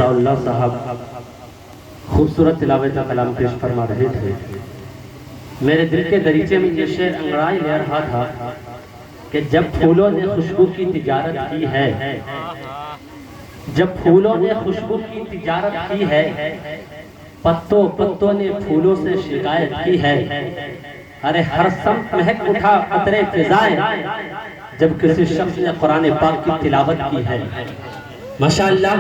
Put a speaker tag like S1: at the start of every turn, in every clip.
S1: रज़ाउल्लाह साहब खूबसूरत तिलावत कलाम पेश फरमा रहे थे। मेरे दिल के दरीचे में ये शेर अंगड़ाई ले रहा था कि जब फूलों ने खुशबू की तिजारत की है, जब फूलों ने खुशबू की तिजारत की है, पत्तों पत्तों ने फूलों से शिकायत की है। अरे हर सम महक उठा कतरे फिजाएं, जब किसी शख्स ने कुरान पाक की तिलावत की है। माशाअल्लाह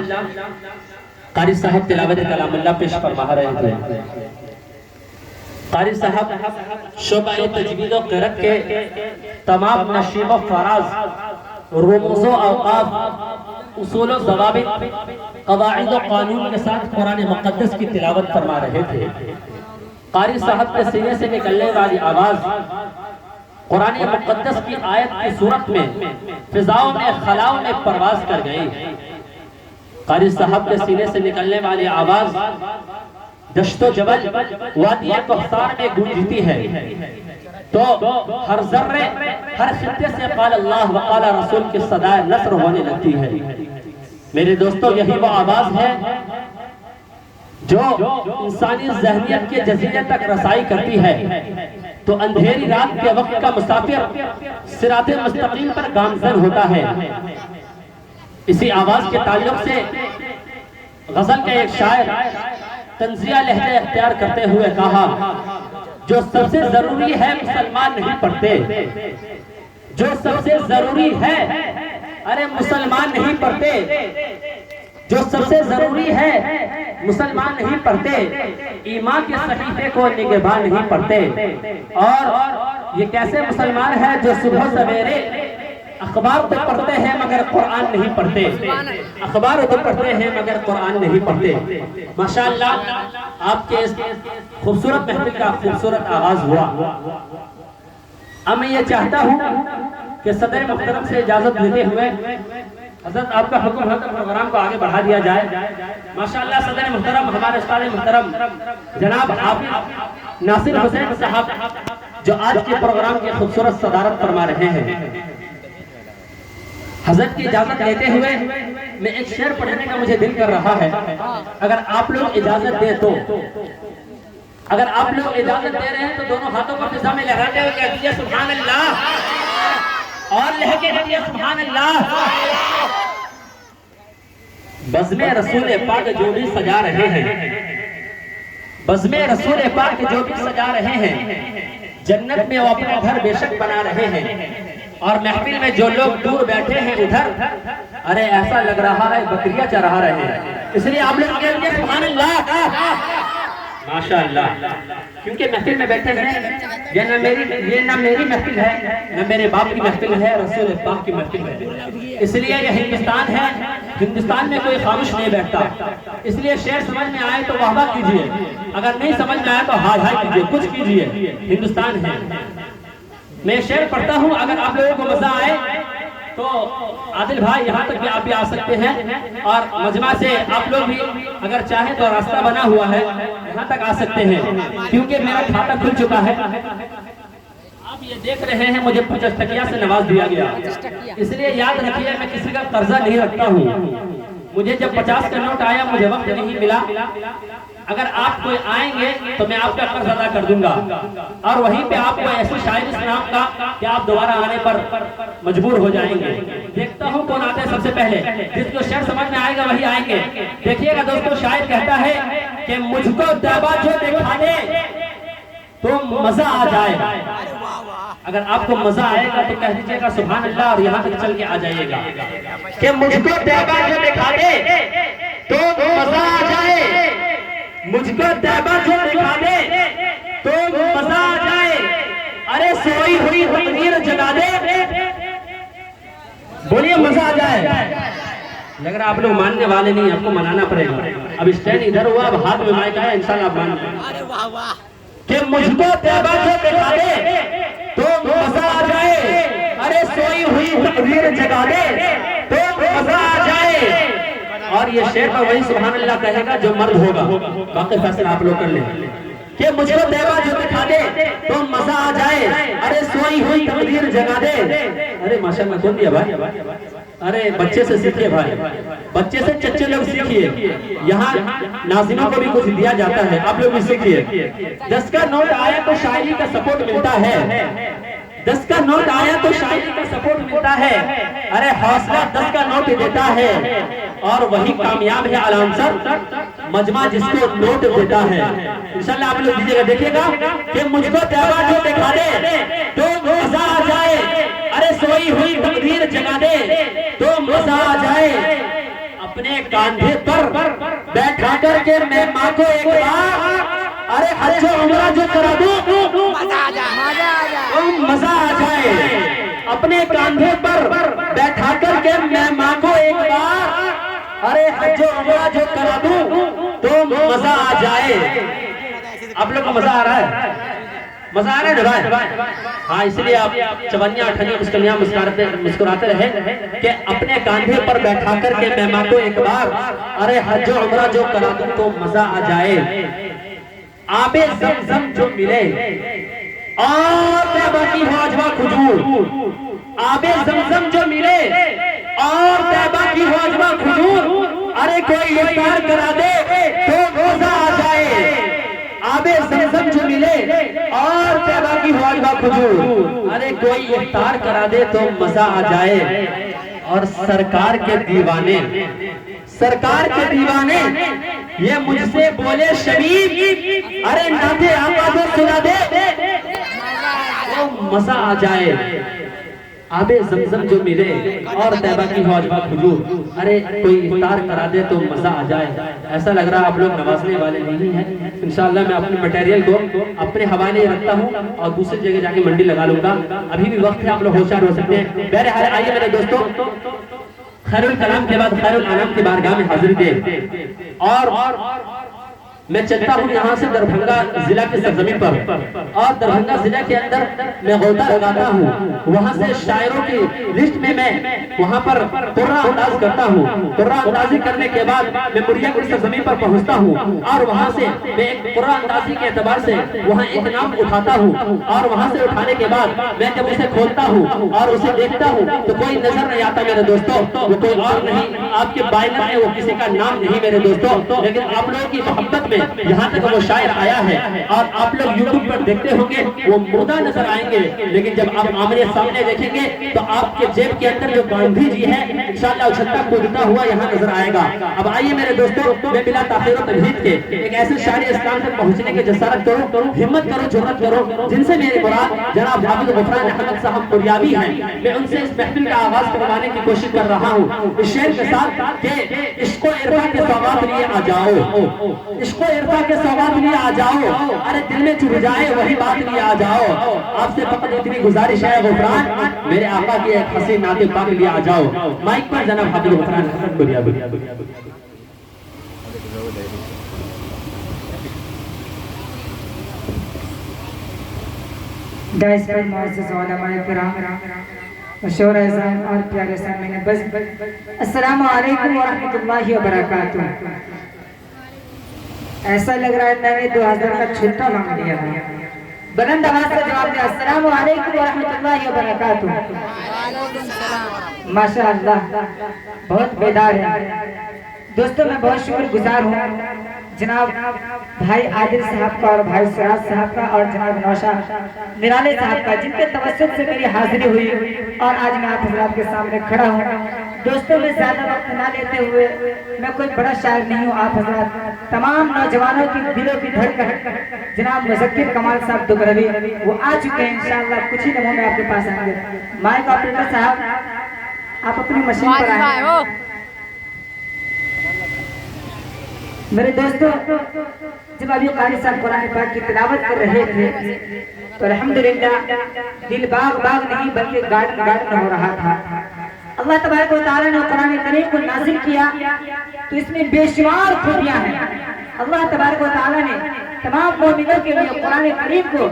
S1: कारी साहब तिलावत कलामुल्लाह पेश फरमा रहे थे। कारी साहब शोबा तजवीद और क़िरात के तमाम नशीब व फराज, रुमूज़ व औक़ाफ़, उसूल व ज़वाबित, क़वाइद व क़ानून के साथ कुरान मुक़द्दस की तिलावत फरमा रहे थे। कारी साहब के सीने से निकलने वाली आवाज़ कुरान मुक़द्दस की आयत की सूरत में फिजाओं में खलाओं में परवाज कर गई। कारी साहब के सीने से निकलने वाली आवाज दश्तो जबल वादी कौसार में गूंजती है, तो हर जर्रे हर खित्ते से क़ाल अल्लाह व क़ाल रसूल की सदाए नस्र होने लगती है। मेरे दोस्तों, यही वो आवाज है जो इंसानी ज़हनियत के जजीरे तक रसाई करती है। तो अंधेरी रात के वक्त का मुसाफिर सिराते मुस्तकीम पर गामज़न होता है। इसी आवाज के ताल्लुक से गजल के एक शायर तंजिया लहजा इख्तियार करते हुए कहा, जो सबसे जरूरी है मुसलमान नहीं पढ़ते, जो सबसे जरूरी है, अरे मुसलमान नहीं पढ़ते, जो सबसे जरूरी है मुसलमान नहीं पढ़ते, ईमान के सहीफे को निगहबान नहीं पढ़ते। और ये कैसे मुसलमान है जो सुबह सवेरे अखबार तो पढ़ते हैं मगर कुरान नहीं पढ़ते, अखबार तो पढ़ते हैं मगर कुरान नहीं पढ़ते। माशाअल्लाह आपके इस खूबसूरत महफिल का खूबसूरत आगाज हुआ। अब मैं ये चाहता हूँ कि सदर मुहतरम से इजाजत लेते हुए हजरत आपका हुक्म है तो प्रोग्राम को आगे बढ़ा दिया जाए। माशाअल्लाह सदर मुहतरम हमारे उस्ताद मुहतरम जनाब हाफिज नासिर हुसैन साहब जो आज के प्रोग्राम की खूबसूरत सदारत फरमा रहे हैं, हजरत की इजाजत लेते हुए मैं एक शेर पढ़ने का मुझे दिल कर रहा है। अगर आप लोग इजाजत दें तो, अगर आप लोग इजाजत दे रहे हैं तो दोनों हाथों को फिजा में लहराते हुए कह दीजिए सुभान अल्लाह, और लहके दीजिए सुभान अल्लाह। बज़्मे रसूल पाक जो भी सजा रहे हैं, बज़्मे रसूल पाक जो भी सजा रहे हैं, जन्नत में वो अपना घर बेशक बना रहे हैं। और महफिल में जो लोग दूर बैठे हैं उधर, अरे ऐसा लग रहा है बकरियां चरा रहे हैं। इसलिए आप लोग कहेंगे सुभान अल्लाह माशाअल्लाह, क्योंकि महफिल में बैठे हैं। ये ना मेरी महफिल है, ना मेरे बाप की महफिल है, रसूल पाक की महफिल है। इसलिए ये हिंदुस्तान है, हिंदुस्तान में कोई खामोश नहीं बैठता। इसलिए शेर समझ में आए तो वाह वाह कीजिए, अगर नहीं समझ में आए तो हाय हाय कीजिए, कुछ कीजिए, हिंदुस्तान है। मैं शेर पढ़ता हूँ, अगर आप लोगों को मजा आए तो आदिल भाई यहाँ तक भी आप भी आ सकते हैं, और मजमा से आप लोग भी अगर चाहे तो रास्ता बना हुआ है, यहाँ तक आ सकते हैं, क्योंकि मेरा खाता खुल चुका है। आप ये देख रहे हैं मुझे 50 टकिया से नवाज दिया गया, इसलिए याद रखिए मैं किसी का कर्जा नहीं रखता हूँ। मुझे जब 50 का नोट आया मुझे वक्त नहीं मिला। अगर आप कोई आएंगे तो मैं आपका कर्ज अदा कर दूंगा, और वहीं पे आपको ऐसी शायरी सुनाऊंगा कि आप दोबारा आने पर मजबूर हो जाएंगे। देखता हूँ कौन आता है सबसे पहले, जिसको शेर समझ में आएगा वही आएंगे। देखिएगा दोस्तों, शायर कहता है कि मुझको तैबा जो दिखा दे तो मजा आ जाए। अगर आपको मजा आएगा तो कह दीजिएगा सुभान अल्लाह, और यहाँ तक चल के आ जाइएगा कि मुझको तैबा जो दिखा दे तो मजा आ जाए, मुझको तैबा जो दिखा दे तो मजा आ जाए। अरे सोई हुई तकदीर जगा दे, बोलिए मजा आ जाए। लग रहा आप लोग मानने वाले नहीं, आपको मनाना पड़ेगा। अब स्टैंड इधर हुआ, अब हाथ में माइक आया, इंशाल्लाह आप मान कि मुझको तैबा जो दिखा दे तो मजा आ जाए। अरे सोई हुई तकदीर जगा दे तो मजा आ जाए। और ये शेर पर वही सुभान अल्लाह कहेगा जो मर्द होगा, बाकी फैसला आप लोग कर लें कि मुझको तैबा जो दिखा दे तो मजा आ जाए। अरे सोई हुई तकदीर जगा दे। अरे माशाअल्लाह कौन दिया भाई, अरे बच्चे से सीखिए भाई, बच्चे से चच्चे लोग सीखिए। यहाँ नाज़िनों को भी कुछ दिया जाता है, आप लोग भी सीखिए। 10 का नोट आया तो शायरी का सपोर्ट मिलता है, 10 का नोट आया तो शायरी का सपोर्ट मिलता है। अरे हौसला 10 का नोट देता है, और वही कामयाब है अलाउंसर मजमा जिसको नोट देता है। इंशाल्लाह आप लोग दीजिएगा, देखिएगा कि मुझको तैबा जो दिखा दे तो मजा आ जाए, अरे सोई हुई तकदीर जगा दे तो मजा आ जाए। अपने कांधे पर बैठा करके मैं माँ को एक बार, अरे हज उम्रा जो करा दूं मजा आ जाए। अपने कांधे पर बैठा करके मैं माँ को एक बार, अरे हज उम्रा जो करा दूं तो मजा आ जाए। आप लोग को मजा आ रहा है? मजा आ रहा है ना भाई? हाँ, इसलिए आप चवनिया अठनिया मुस्कुलियां मुस्कुराते रहे कि अपने कांधे पर बैठा करके मैं माँ को एक बार, अरे हज उम्रा जो करा दूं तो मजा आ जाए। आबे ज़मज़म जो मिले और तैबा की वाजवा खुजूर, आबे ज़मज़म जो मिले और तैबा की वाजवा खुजूर, अरे कोई इफ्तार करा दे तो रोजा आ जाए। आबे ज़मज़म जो मिले और तैबा की वाजवा खुजूर, अरे कोई इफ्तार करा दे तो मजा आ जाए। और सरकार के दीवाने, सरकार के दीवाने ये मुझसे बोले शबीब, अरे नाते आका तो सुना दे तो मजा आ जाए। आबे ज़मज़म जो मिले और तैबा की वाजवा खुजूर, अरे कोई इफ्तार करा दे तो मजा आ जाए। ऐसा लग रहा है आप लोग नवाजने वाले नहीं हैं। इंशाअल्लाह मैं अपने मटेरियल को अपने हवाले रखता हूँ और दूसरी जगह जाके मंडी लगा लूंगा। अभी भी वक्त है, आप लोग होशियार हो सकते हैं। बहरहाल आइए मेरे दोस्तों, खैरुल कलाम के बाद खैरुल अनाम की बारगाह में हाजिरी दे। और मैं चलता हूँ यहाँ से दरभंगा जिला की सरजमीन पर, और दरभंगा जिला के अंदर मैं गोता लगाता हूँ। वहाँ से शायरों की लिस्ट में मैं वहाँ पर कुर्रा अंदाज करता हूँ। कुर्रा अंदाजी करने के बाद मैं मुरिया की सरजमीन पर पहुँचता हूँ, और वहाँ से मैं एक कुर्रा अंदाजी के एतबार से वहाँ एक नाम उठाता हूँ। और वहाँ से उठाने के बाद मैं जब उसे खोलता हूँ और उसे देखता हूँ तो कोई नजर नहीं आता मेरे दोस्तों, वो कोई और नहीं, आपके बाइनर में वो किसी का नाम नहीं मेरे दोस्तों। लेकिन आप लोगों की मोहब्बत यहाँ तक वो शायर आया है, और आप लोग यूट्यूब पर देखते होंगे वो मुर्दा नजर आएंगे, लेकिन जब आप आमने सामने देखेंगे तो आपके जेब के अंदर जो गांधी जी है इंशाअल्लाह उछलता कूदता हुआ यहाँ नजर आएगा। अब आइए मेरे दोस्तों, मैं बिला ताखीर व तमहीद के एक ऐसे शायर इस्लाम तक पहुँचने की जसारत करो, हिम्मत करो, जुर्रत करो, जिनसे मेरे मुराद जनाब हाफिज गुफरान अहमद साहब कुरियावी हैं। मैं उनसे इस महफिल का आगाज करवाने की कोशिश कर रहा हूँ इस शेर के साथ कि इश्को इरफा के सौगात लिए आ जाओ, इश्को इरफा के सौगात लिए आ जाओ, अरे दिल में चुभ जाए वही बात लिए आ जाओ। आपसे फकत इतनी गुजारिश है गुफरान, मेरे आका की एक हसीन नाते पाक लिए आ जाओ। माइक पर जनाब हाफिज गुफरान अहमद कुरियावी।
S2: मशहूर एहसान और प्यारे सामने बस अस्सलामु अलैकुम व रहमतुल्लाहि व बरकातुहू। ऐसा लग रहा है मैंने 2000 का छुट्टा मांग लिया है। बुलंद आवाज से जवाब दिया, अस्सलामु अलैकुम व रहमतुल्लाहि व बरकातुहू। माशाअल्लाह बहुत बेदार है दोस्तों। मैं बहुत शुक्रगुजार हूँ जनाब भाई आदिल साहब का और भाई सिराज साहब का और जनाब नौशाद निराले साहब का, जिनके तवज्जुह से मेरी हाजिरी हुई और आज मैं आप हज़रात के सामने खड़ा हूँ। दोस्तों मैं ज्यादा वक्त ना लेते हुए, मैं कोई बड़ा शायर नहीं हूँ, आप हज़रात तमाम नौजवानों की दिलों की धड़कन जनाब मुज़क्किर कमाल साहब दुबरवी वो आ चुके हैं। इंशाअल्लाह कुछ ही लम्हों में आपके पास आएंगे। माइक ऑपरेटर साहब आप अपनी मशीन पर आए। मेरे दोस्तों जब अभी कारी साहब कुरान पाक की तिलावत कर रहे थे तो अल्हम्दुलिल्लाह दिल बाग बाग नहीं बल्कि गार्डन गार्डन हो रहा था। अल्लाह तबारक व तआला ने कुरान करीम को नाज़िल किया तो इसमें बेशुमार खूबियां हैं। अल्लाह तबारक व तआला ने तमाम मोमिनों के लिए कुरान करीम को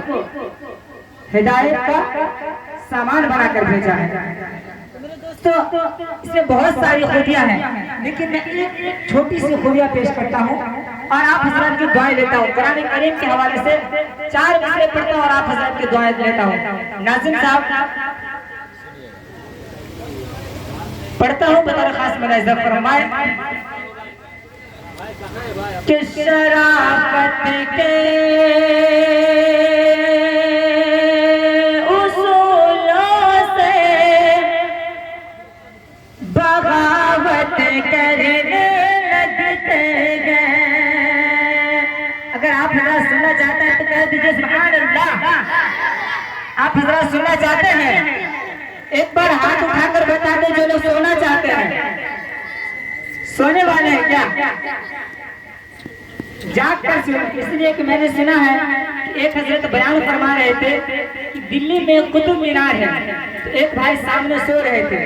S2: हिदायत का सामान बनाकर भेजा है। तो इसमें बहुत सारी खूबियां हैं, लेकिन मैं एक छोटी सी खूबियां पेश करता हूं और आप हज़रात की दुआएं लेता हूं। कुरान करीम के हवाले से 4 मिसरे पढ़ता हूं और आप हज़रात की दुआएं लेता हूं। नाज़िम साहब पढ़ता हूँ बता खास मुलाहिजा फरमाए कि शराफत के उसूलों से बगावत करने लगते गए। अगर आप हजरत सुनना चाहते हैं तो कह दीजिए सुभान अल्लाह। आप हजरत सुनना चाहते हैं एक बार हाथ उठाकर बता दे जो लोग सोना चाहते हैं। सोने वाले हैं क्या? जाग कर सुन। इसलिए कि मैंने सुना है कि एक हजरत बयान फरमा रहे थे कि दिल्ली में कुतुब मीनार है, तो एक भाई सामने सो रहे थे।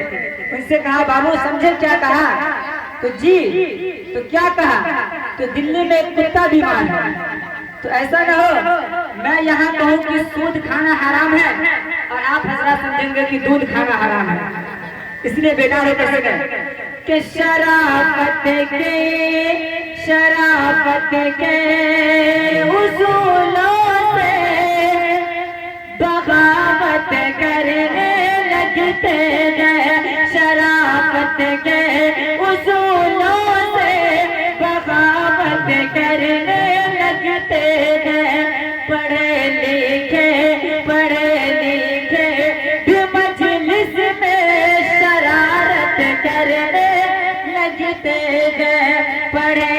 S2: उनसे कहा बाबू समझे क्या कहा? तो जी। तो क्या कहा? तो दिल्ली में एक कुत्ता बीमार है। तो ऐसा न हो मैं यहाँ कहूँ कि सूद खाना हराम है और आप हजरत समझेंगे कि दूध खाना हराम है। इसलिए बेकार होकर सके कि शराफत के उसूलों से बगावत करने लगते गए। शराफत के उसूलों से बगावत करने लगते गए। पढ़े लिखे भी मजलिस में शरारत करने लगते गए। पढ़े